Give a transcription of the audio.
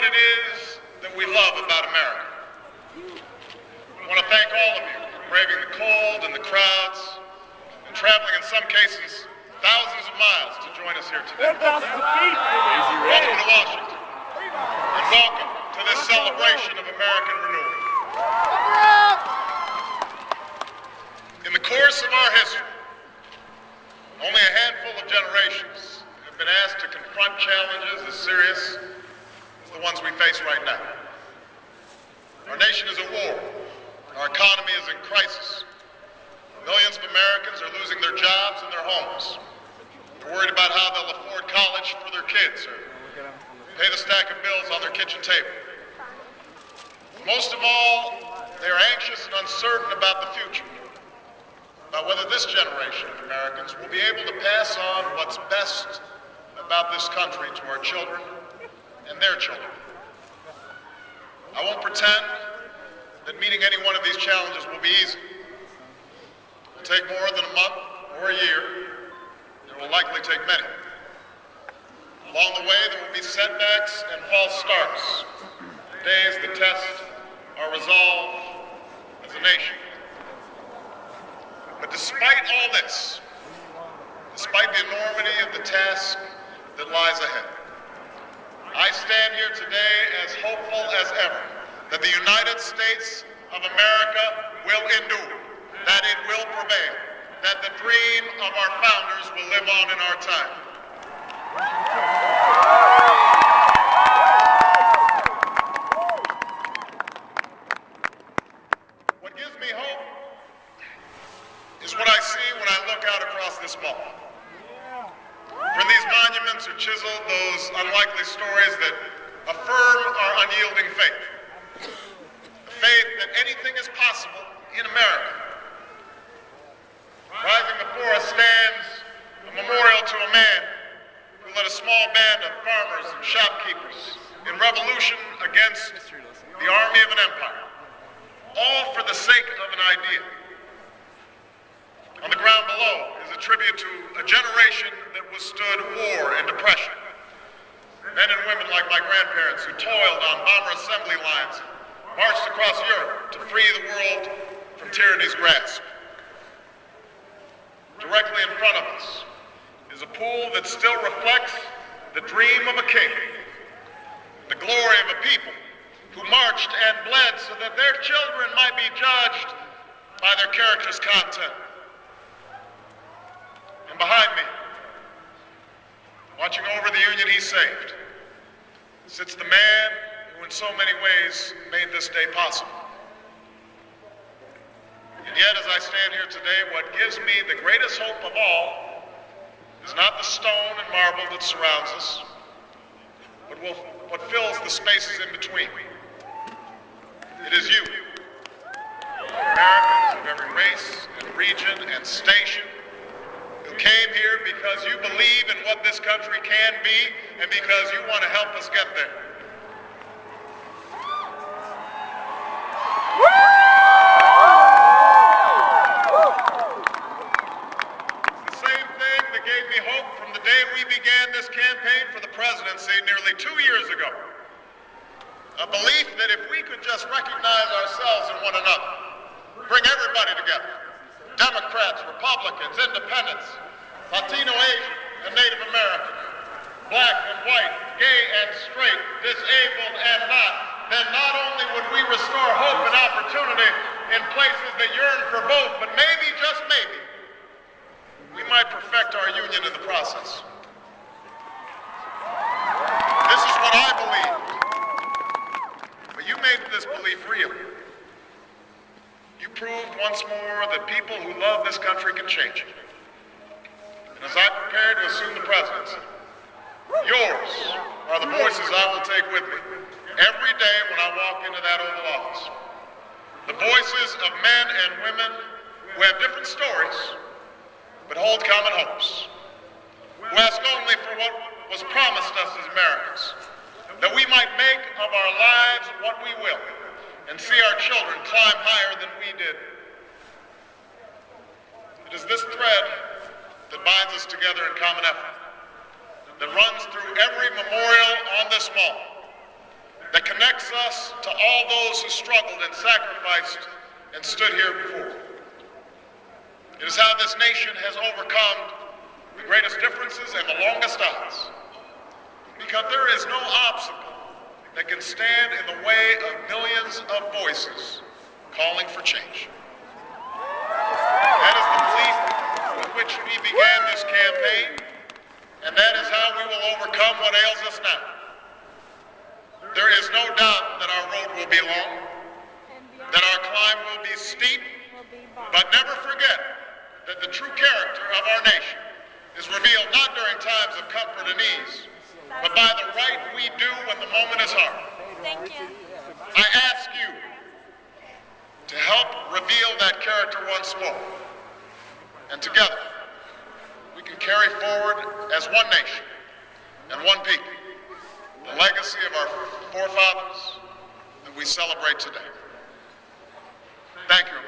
what it is that we love about America. I want to thank all of you for braving the cold and the crowds and traveling in some cases thousands of miles to join us here today. Welcome to Washington, and welcome to this celebration of American renewal. In the course of our history, only a handful of generations have been asked to confront challenges as serious as the ones we face right now. Our nation is at war. Our economy is in crisis. Millions of Americans are losing their jobs and their homes. They're worried about how they'll afford college for their kids or pay the stack of bills on their kitchen table. Most of all, they are anxious and uncertain about the future, about whether this generation of Americans will be able to pass on what's best about this country to our children and their children. I won't pretend that meeting any one of these challenges will be easy. It will take more than a month or a year. It will likely take many. Along the way, there will be setbacks and false starts, days that test our resolve as a nation. But despite all this, despite the enormity of the task that lies ahead, I stand here today as hopeful as ever that the United States of America will endure, that it will prevail, that the dream of our founders will live on in our time. What gives me hope is what I see when I look out across this mall. From these monuments are chiseled those unlikely stories that affirm our unyielding faith. The faith that anything is possible in America. Rising before us stands a memorial to a man who led a small band of farmers and shopkeepers in revolution against the army of an empire, all for the sake of an idea. On the ground below is a tribute to a generation that withstood war and depression. Men and women like my grandparents who toiled on bomber assembly lines, marched across Europe to free the world from tyranny's grasp. Directly in front of us is a pool that still reflects the dream of a king, the glory of a people who marched and bled so that their children might be judged by their character's content. And behind me, watching over the union he saved, sits the man who in so many ways made this day possible. And yet, as I stand here today, what gives me the greatest hope of all is not the stone and marble that surrounds us, but what fills the spaces in between. It is you, Americans of every race and region and station, who came here because you believe in what this country can be and because you want to help us get there. It's the same thing that gave me hope from the day we began this campaign for the presidency nearly 2 years ago. A belief that if we could just recognize ourselves in one another, bring everybody together, Democrats, Republicans, Independents, Latino, Asian, and Native American, black and white, gay and straight, disabled and not, then not only would we restore hope and opportunity in places that yearn for both, but maybe, just maybe, we might perfect our union in the process. This is what I believe. But you made this belief real. You proved once more that people who love this country can change it. And as I prepare to assume the presidency, yours are the voices I will take with me every day when I walk into that Oval Office. The voices of men and women who have different stories, but hold common hopes. Who ask only for what was promised us as Americans, that we might make of our lives what we will, and see our children climb higher than we did. It is this thread that binds us together in common effort, that runs through every memorial on this mall, that connects us to all those who struggled and sacrificed and stood here before. It is how this nation has overcome the greatest differences and the longest odds, because there is no obstacle that can stand in the way of millions of voices calling for change. That is the belief with which we began this campaign, and that is how we will overcome what ails us now. There is no doubt that our road will be long, that our climb will be steep, but never forget that the true character of our nation is revealed not during times of comfort and ease, but by the right we do when the moment is hard. Thank you. I ask you to help reveal that character once more, and together we can carry forward as one nation and one people the legacy of our forefathers that we celebrate today. Thank you.